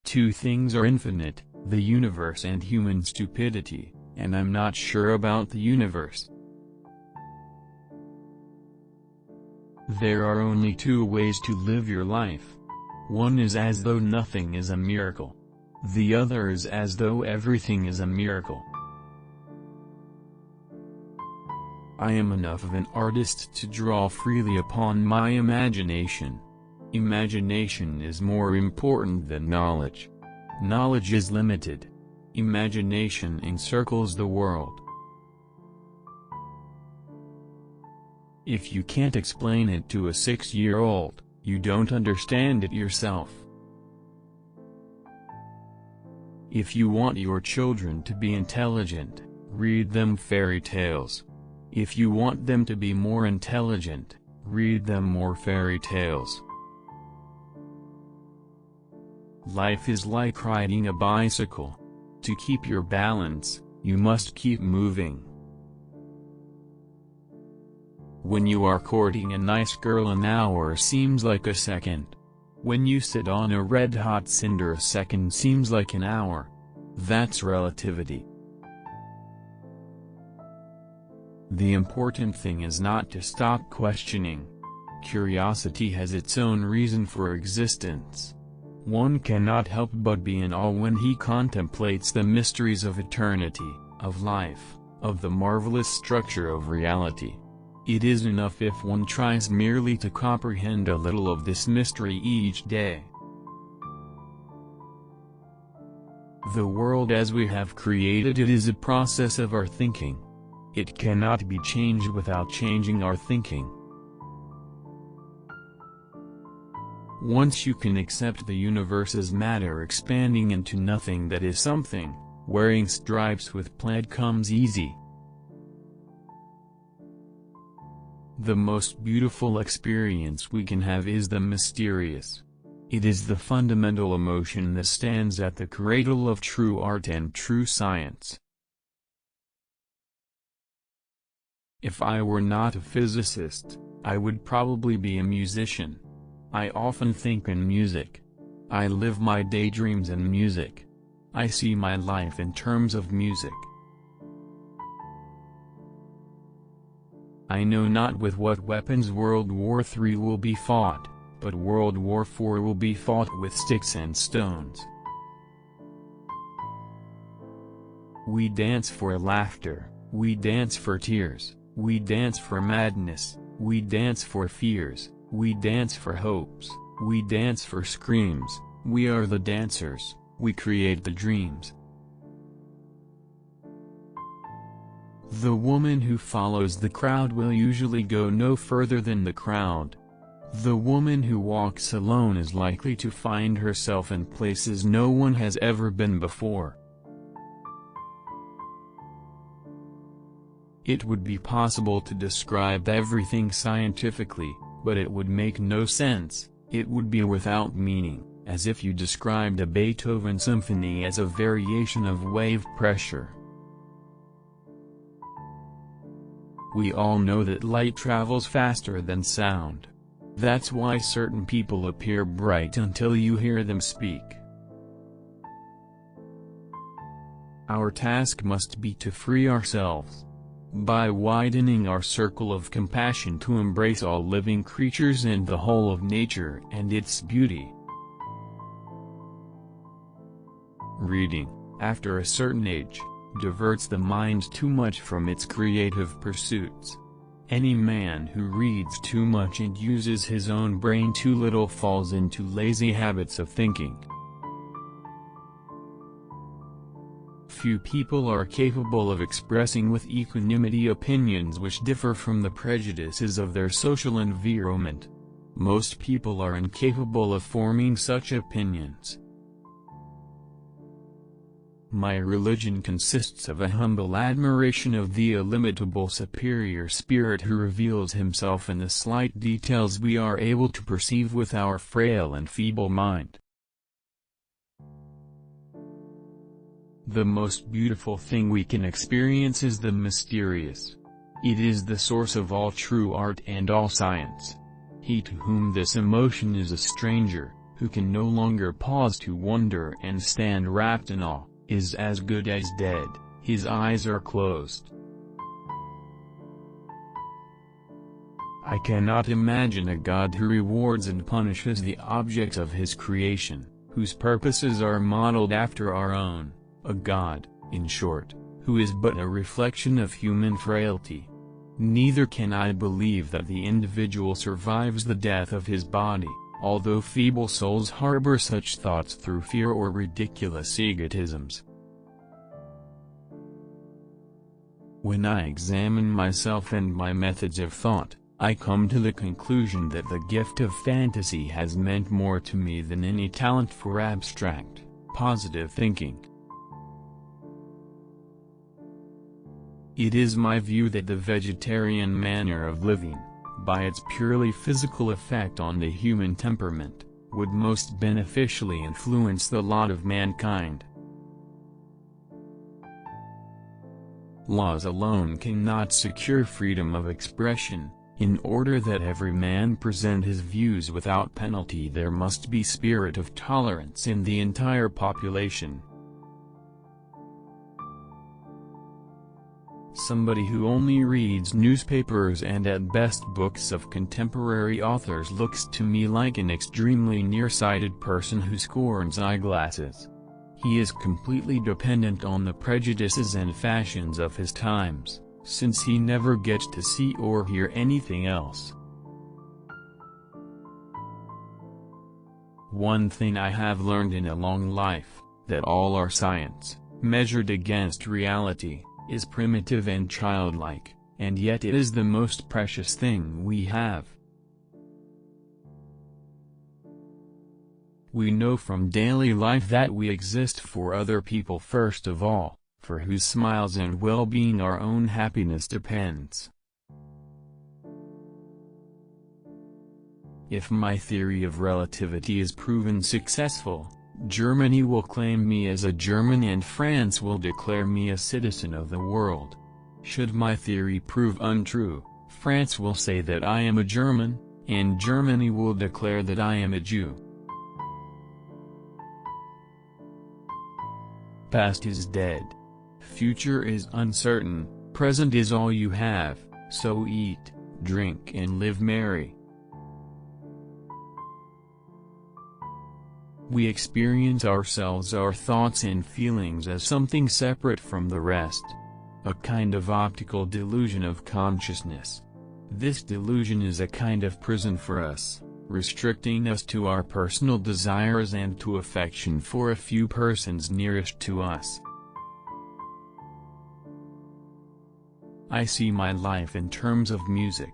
Two things are infinite, the universe and human stupidity, and I'm not sure about the universe. There are only two ways to live your life. One is as though nothing is a miracle. The other is as though everything is a miracle. I am enough of an artist to draw freely upon my imagination. Imagination is more important than knowledge. Knowledge is limited. Imagination encircles the world. If you can't explain it to a 6-year-old, you don't understand it yourself. If you want your children to be intelligent, read them fairy tales. If you want them to be more intelligent, read them more fairy tales. Life is like riding a bicycle. To keep your balance, you must keep moving. When you are courting a nice girl, an hour seems like a second. When you sit on a red-hot cinder, a second seems like an hour. That's relativity. The important thing is not to stop questioning. Curiosity has its own reason for existence. One cannot help but be in awe when he contemplates the mysteries of eternity, of life, of the marvelous structure of reality. It is enough if one tries merely to comprehend a little of this mystery each day. The world as we have created it is a process of our thinking. It cannot be changed without changing our thinking. Once you can accept the universe as matter expanding into nothing that is something, wearing stripes with plaid comes easy. The most beautiful experience we can have is the mysterious. It is the fundamental emotion that stands at the cradle of true art and true science. If I were not a physicist, I would probably be a musician. I often think in music. I live my daydreams in music. I see my life in terms of music. I know not with what weapons World War III will be fought, but World War IV will be fought with sticks and stones. We dance for laughter, we dance for tears, we dance for madness, we dance for fears, we dance for hopes, we dance for screams. We are the dancers, we create the dreams. The woman who follows the crowd will usually go no further than the crowd. The woman who walks alone is likely to find herself in places no one has ever been before. It would be possible to describe everything scientifically, but it would make no sense. It would be without meaning, as if you described a Beethoven symphony as a variation of wave pressure. We all know that light travels faster than sound. That's why certain people appear bright until you hear them speak. Our task must be to free ourselves, by widening our circle of compassion to embrace all living creatures and the whole of nature and its beauty. Reading, after a certain age, diverts the mind too much from its creative pursuits. Any man who reads too much and uses his own brain too little falls into lazy habits of thinking. Few people are capable of expressing with equanimity opinions which differ from the prejudices of their social environment. Most people are incapable of forming such opinions. My religion consists of a humble admiration of the illimitable superior spirit who reveals himself in the slight details we are able to perceive with our frail and feeble mind. The most beautiful thing we can experience is the mysterious. It is the source of all true art and all science. He to whom this emotion is a stranger, who can no longer pause to wonder and stand wrapped in awe, is as good as dead, his eyes are closed. I cannot imagine a God who rewards and punishes the objects of his creation, whose purposes are modeled after our own, a God, in short, who is but a reflection of human frailty. Neither can I believe that the individual survives the death of his body, although feeble souls harbor such thoughts through fear or ridiculous egotisms. When I examine myself and my methods of thought, I come to the conclusion that the gift of fantasy has meant more to me than any talent for abstract, positive thinking. It is my view that the vegetarian manner of living, by its purely physical effect on the human temperament, would most beneficially influence the lot of mankind. Laws alone cannot secure freedom of expression. In order that every man present his views without penalty, there must be spirit of tolerance in the entire population. Somebody who only reads newspapers and at best books of contemporary authors looks to me like an extremely nearsighted person who scorns eyeglasses. He is completely dependent on the prejudices and fashions of his times, since he never gets to see or hear anything else. One thing I have learned in a long life, that all our science, measured against reality, is primitive and childlike, and yet it is the most precious thing we have. We know from daily life that we exist for other people first of all, for whose smiles and well-being our own happiness depends. If my theory of relativity is proven successful, Germany will claim me as a German and France will declare me a citizen of the world. Should my theory prove untrue, France will say that I am a German, and Germany will declare that I am a Jew. Past is dead. Future is uncertain, present is all you have, so eat, drink and live merry. We experience ourselves, our thoughts and feelings as something separate from the rest. A kind of optical delusion of consciousness. This delusion is a kind of prison for us, restricting us to our personal desires and to affection for a few persons nearest to us. I see my life in terms of music.